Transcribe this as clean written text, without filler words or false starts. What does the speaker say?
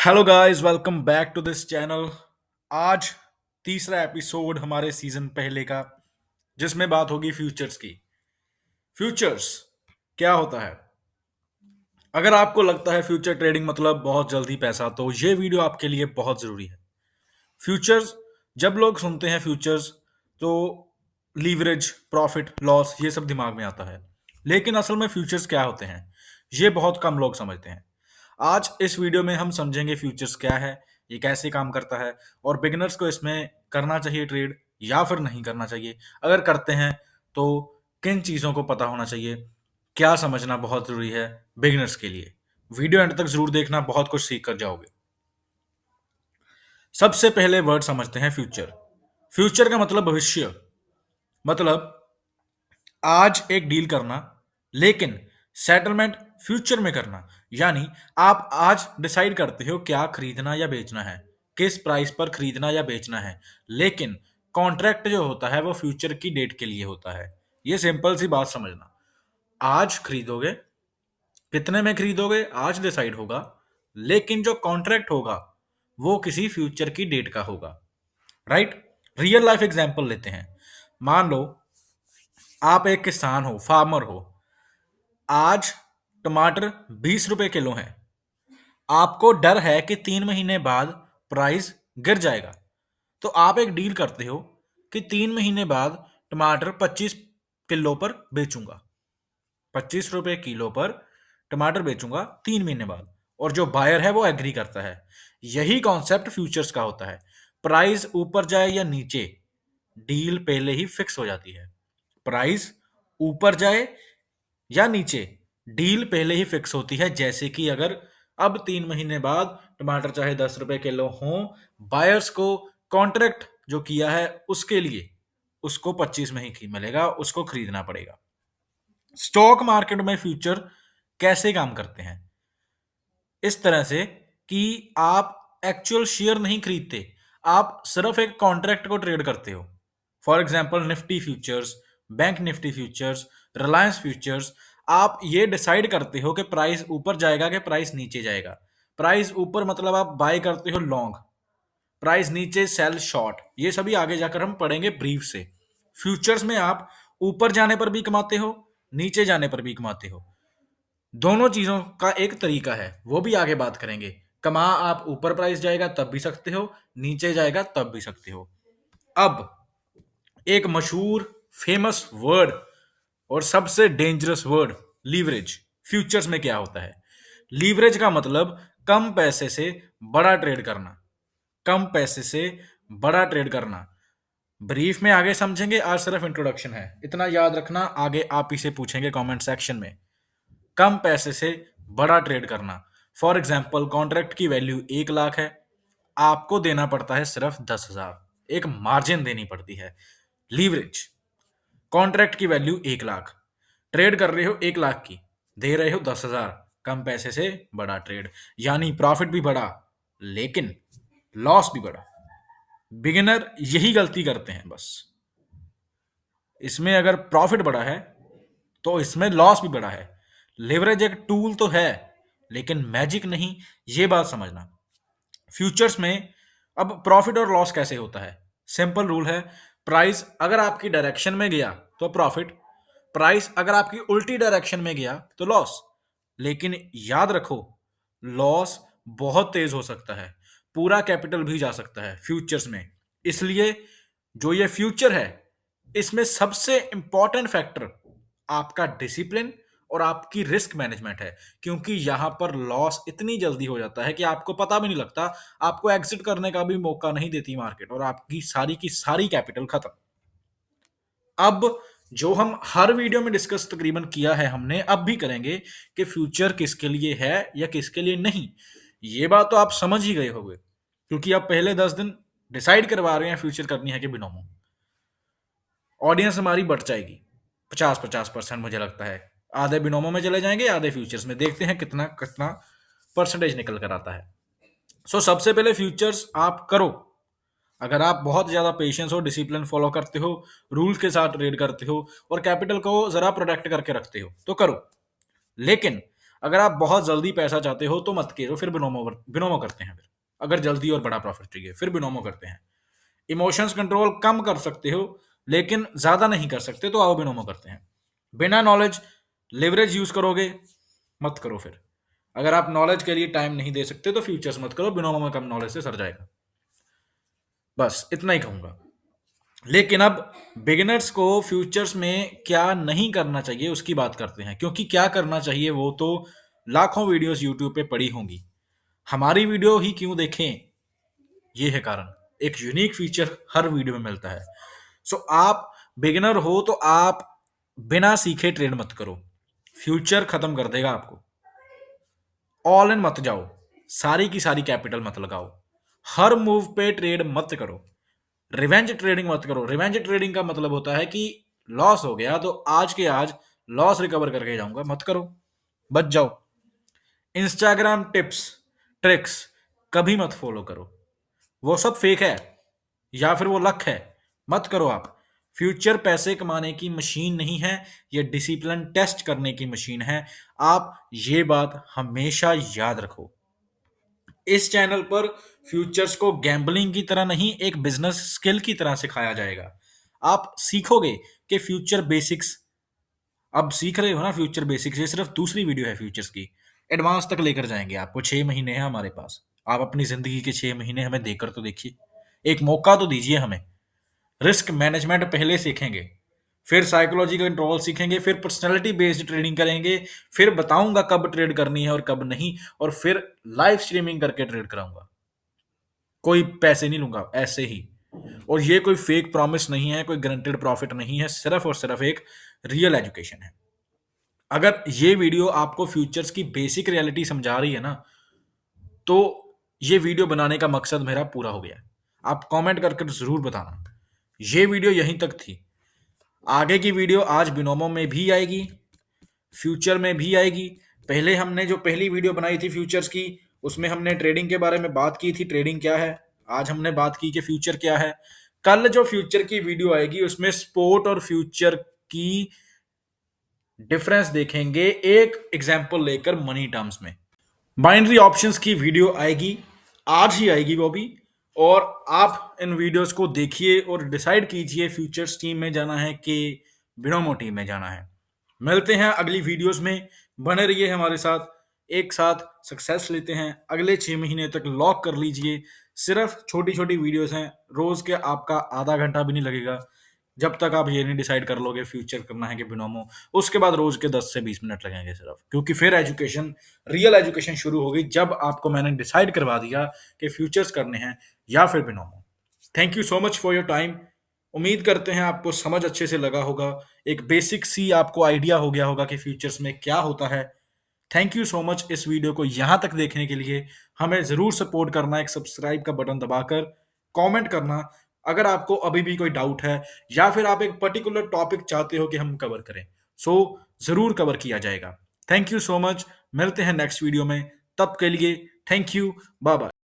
Hello guys, welcome back to this channel. आज तीसरा episode हमारे सीजन पहले का, जिसमें बात होगी फ्यूचर्स की। फ्यूचर्स क्या होता है? अगर आपको लगता है फ्यूचर ट्रेडिंग मतलब बहुत जल्दी पैसा, तो ये वीडियो आपके लिए बहुत जरूरी है। फ्यूचर्स, जब लोग सुनते हैं फ्यूचर्स, तो लीवरेज, प्रॉफिट, लॉस, ये सब दिमाग में आता है। लेकिन असल में फ्यूचर्स क्या होते हैं, ये बहुत कम लोग समझते हैं। आज इस वीडियो में हम समझेंगे फ्यूचर्स क्या है, ये कैसे काम करता है, और बिगिनर्स को इसमें करना चाहिए ट्रेड या फिर नहीं करना चाहिए। अगर करते हैं तो किन चीज़ों को पता होना चाहिए, क्या समझना बहुत ज़रूरी है बिगिनर्स के लिए। वीडियो एंड तक जरूर देखना, बहुत कुछ सीख कर जाओगे। सबसे पहले वर्ड समझते हैं फ्यूचर। फ्यूचर का मतलब भविष्य, मतलब आज एक डील करना, लेकिन सेटलमेंट फ्यूचर में करना। यानी आप आज डिसाइड करते हो क्या खरीदना या बेचना है, किस प्राइस पर खरीदना या बेचना है, लेकिन कॉन्ट्रैक्ट जो होता है वो फ्यूचर की डेट के लिए होता है। ये सिंपल सी बात समझना। आज खरीदोगे, कितने में खरीदोगे आज डिसाइड होगा, लेकिन जो कॉन्ट्रैक्ट होगा वो किसी फ्यूचर की डेट का होगा। राइट? रियल लाइफ एग्जांपल लेते हैं। मान लो आप एक किसान हो, फार्मर हो। आज टमाटर 20 रुपए किलो है। आपको डर है कि 3 महीने बाद प्राइस गिर जाएगा, तो आप एक डील करते हो कि 3 महीने बाद टमाटर 25 किलो पर बेचूंगा। 25 रुपए किलो पर टमाटर बेचूंगा 3 महीने बाद, और जो बायर है वो एग्री करता है। यही कॉन्सेप्ट फ्यूचर्स का होता है। प्राइस ऊपर जाए या नीचे, डील पहले ही फिक्स हो जाती है। प्राइस ऊपर जाए या नीचे, डील पहले ही फिक्स होती है। जैसे कि अगर अब 3 महीने बाद टमाटर चाहे 10 रुपए किलो हो, बायर्स को कॉन्ट्रैक्ट जो किया है उसके लिए उसको 25 में ही मिलेगा, उसको खरीदना पड़ेगा। स्टॉक मार्केट में फ्यूचर कैसे काम करते हैं? इस तरह से कि आप एक्चुअल शेयर नहीं खरीदते, आप सिर्फ एक कॉन्ट्रैक्ट को ट्रेड करते हो। For example Nifty futures, bank Nifty futures, Reliance futures. आप ये डिसाइड करते हो कि प्राइस ऊपर जाएगा कि प्राइस नीचे जाएगा। प्राइस ऊपर मतलब आप बाय करते हो लॉन्ग, प्राइस नीचे सेल शॉर्ट। ये सभी आगे जाकर हम पढ़ेंगे ब्रीफ से। फ्यूचर्स में आप ऊपर जाने पर भी कमाते हो, नीचे जाने पर भी कमाते हो। दोनों चीजों का एक तरीका है, वो भी आगे बात करेंगे। कमा आप ऊपर प्राइस जाएगा तब भी सकते हो, नीचे जाएगा तब भी सकते हो। अब एक मशहूर फेमस वर्ड और सबसे डेंजरस वर्ड, लीवरेज। फ्यूचर्स में क्या होता है? लीवरेज का मतलब कम पैसे से बड़ा ट्रेड करना। कम पैसे से बड़ा ट्रेड करना। ब्रीफ में आगे समझेंगे, आज सिर्फ इंट्रोडक्शन है, इतना याद रखना। आगे आप इसे पूछेंगे कमेंट सेक्शन में। कम पैसे से बड़ा ट्रेड करना। फॉर एग्जाम्पल कॉन्ट्रैक्ट की वैल्यू 1 लाख है, आपको देना पड़ता है सिर्फ 10,000, एक मार्जिन देनी पड़ती है। लीवरेज, कॉन्ट्रैक्ट की वैल्यू 1 लाख, ट्रेड कर रहे हो 1 लाख की, दे रहे हो 10,000। कम पैसे से बड़ा ट्रेड, यानी प्रॉफिट भी बड़ा लेकिन लॉस भी बड़ा। बिगिनर यही गलती करते हैं बस। इसमें अगर प्रॉफिट बड़ा है तो इसमें लॉस भी बड़ा है। लेवरेज एक टूल तो है लेकिन मैजिक नहीं, ये बात समझना। फ्यूचर्स में अब प्रॉफिट और लॉस कैसे होता है? सिंपल रूल है। प्राइस अगर आपकी डायरेक्शन में गया तो प्रॉफिट, प्राइस अगर आपकी उल्टी डायरेक्शन में गया तो लॉस। लेकिन याद रखो, लॉस बहुत तेज हो सकता है, पूरा कैपिटल भी जा सकता है फ्यूचर्स में। इसलिए जो ये फ्यूचर है, इसमें सबसे इंपॉर्टेंट फैक्टर आपका डिसिप्लिन और आपकी रिस्क मैनेजमेंट है। क्योंकि यहां पर लॉस इतनी जल्दी हो जाता है कि आपको पता भी नहीं लगता, आपको एग्जिट करने का भी मौका नहीं देती मार्केट, और आपकी सारी की सारी कैपिटल खत्म। अब जो हम हर वीडियो में डिस्कस तकरीबन किया है हमने, अब भी करेंगे कि फ्यूचर किसके लिए है या किसके लिए नहीं। ये बात तो आप समझ ही गए होंगे, क्योंकि आप पहले 10 दिन डिसाइड करवा रहे हैं फ्यूचर करनी है कि बिनोमो। ऑडियंस हमारी बढ़ जाएगी 50-50%, मुझे लगता है। आधे बिनोमो में चले जाएंगे, आधे फ्यूचर्स में। देखते हैं कितना कितना परसेंटेज निकल कर आता है। सबसे पहले फ्यूचर्स आप करो। अगर आप बहुत ज्यादा पेशेंस और डिसिप्लिन फॉलो करते हो, रूल्स के साथ ट्रेड करते हो और कैपिटल को जरा प्रोटेक्ट करके रखते हो तो करो। लेकिन अगर आप बहुत जल्दी पैसा चाहते हो तो मत करो, फिर बिनोमो बिनोमो करते हैं। फिर अगर जल्दी और बड़ा प्रॉफिट चाहिए फिर बिनोमो करते हैं। इमोशंस कंट्रोल कम कर सकते हो लेकिन ज्यादा नहीं कर सकते तो आओ बिनोमो करते हैं। बिना नॉलेज लेवरेज यूज करोगे, मत करो फिर। अगर आप नॉलेज के लिए टाइम नहीं दे सकते तो फ्यूचर्स मत करो, बिनोमो में कम नॉलेज से सर जाएगा। बस इतना ही कहूंगा। लेकिन अब बिगिनर्स को फ्यूचर्स में क्या नहीं करना चाहिए उसकी बात करते हैं, क्योंकि क्या करना चाहिए वो तो लाखों वीडियोस यूट्यूब पे पड़ी होंगी। हमारी वीडियो ही क्यों देखें, ये है कारण। एक यूनिक फीचर हर वीडियो में मिलता है। सो आप बिगिनर हो तो आप बिना सीखे ट्रेड मत करो, फ्यूचर खत्म कर देगा आपको। ऑल इन मत जाओ, सारी की सारी कैपिटल मत लगाओ, हर मूव पे ट्रेड मत करो, रिवेंज ट्रेडिंग मत करो। रिवेंज ट्रेडिंग का मतलब होता है कि लॉस हो गया तो आज के आज लॉस रिकवर करके जाऊंगा, मत करो, बच जाओ। इंस्टाग्राम टिप्स ट्रिक्स कभी मत फॉलो करो, वो सब फेक है या फिर वो लक है, मत करो आप। फ्यूचर पैसे कमाने की मशीन नहीं है, ये डिसिप्लिन टेस्ट करने की मशीन है। आप ये बात हमेशा याद रखो। इस चैनल पर फ्यूचर्स को गैम्बलिंग की तरह नहीं, एक बिजनेस स्किल की तरह सिखाया जाएगा। आप सीखोगे कि फ्यूचर बेसिक्स, अब सीख रहे हो ना फ्यूचर बेसिक्स, ये सिर्फ दूसरी वीडियो है फ्यूचर्स की। एडवांस तक लेकर जाएंगे आपको, 6 महीने हैं हमारे पास। आप अपनी जिंदगी के 6 महीने हमें देकर तो देखिए, एक मौका तो दीजिए हमें। रिस्क मैनेजमेंट पहले सीखेंगे, फिर साइकोलॉजी कंट्रोल सीखेंगे, फिर पर्सनैलिटी बेस्ड ट्रेडिंग करेंगे, फिर बताऊंगा कब ट्रेड करनी है और कब नहीं, और फिर लाइव स्ट्रीमिंग करके ट्रेड कराऊंगा। कोई पैसे नहीं लूंगा, ऐसे ही। और ये कोई फेक प्रॉमिस नहीं है, कोई गारंटेड प्रॉफिट नहीं है, सिर्फ और सिर्फ एक रियल एजुकेशन है। अगर ये वीडियो आपको फ्यूचर्स की बेसिक रियलिटी समझा रही है ना, तो ये वीडियो बनाने का मकसद मेरा पूरा हो गया। आप कमेंट करके जरूर बताना। ये वीडियो यहीं तक थी, आगे की वीडियो आज बिनोमो में भी आएगी, फ्यूचर में भी आएगी। पहले हमने जो पहली वीडियो बनाई थी फ्यूचर्स की, उसमें हमने ट्रेडिंग के बारे में बात की थी, ट्रेडिंग क्या है। आज हमने बात की कि फ्यूचर क्या है। कल जो फ्यूचर की वीडियो आएगी उसमें स्पोर्ट और फ्यूचर की डिफरेंस देखेंगे, एक एग्जांपल लेकर मनी टर्म्स में। बाइनरी ऑप्शंस की वीडियो आएगी, आज ही आएगी वो भी। और आप इन वीडियोस को देखिए और डिसाइड कीजिए फ्यूचर्स टीम में जाना है कि बिनोमो टीम में जाना है। मिलते हैं अगली वीडियोस में, बने रहिए हमारे साथ, एक साथ सक्सेस लेते हैं। अगले 6 महीने तक लॉक कर लीजिए। सिर्फ छोटी छोटी वीडियोस हैं, रोज के आपका आधा घंटा भी नहीं लगेगा जब तक आप ये नहीं डिसाइड कर लोगे फ्यूचर करना है कि बिनोमो। उसके बाद रोज के 10 से 20 मिनट लगेंगे सिर्फ, क्योंकि फिर एजुकेशन, रियल एजुकेशन शुरू होगी जब आपको मैंने डिसाइड करवा दिया कि फ्यूचर्स करने हैं या फिर Binomo. Thank you so much for your time. उम्मीद करते हैं आपको समझ अच्छे से लगा होगा, एक बेसिक सी आपको आइडिया हो गया होगा कि फ्यूचर्स में क्या होता है। थैंक यू सो मच इस वीडियो को यहाँ तक देखने के लिए। हमें ज़रूर सपोर्ट करना, एक सब्सक्राइब का बटन दबाकर, कमेंट करना अगर आपको अभी भी कोई डाउट है या फिर आप एक पर्टिकुलर टॉपिक चाहते हो कि हम कवर करें। सो ज़रूर कवर किया जाएगा। थैंक यू सो मच, मिलते हैं नेक्स्ट वीडियो में, तब के लिए थैंक यू, बाय बाय।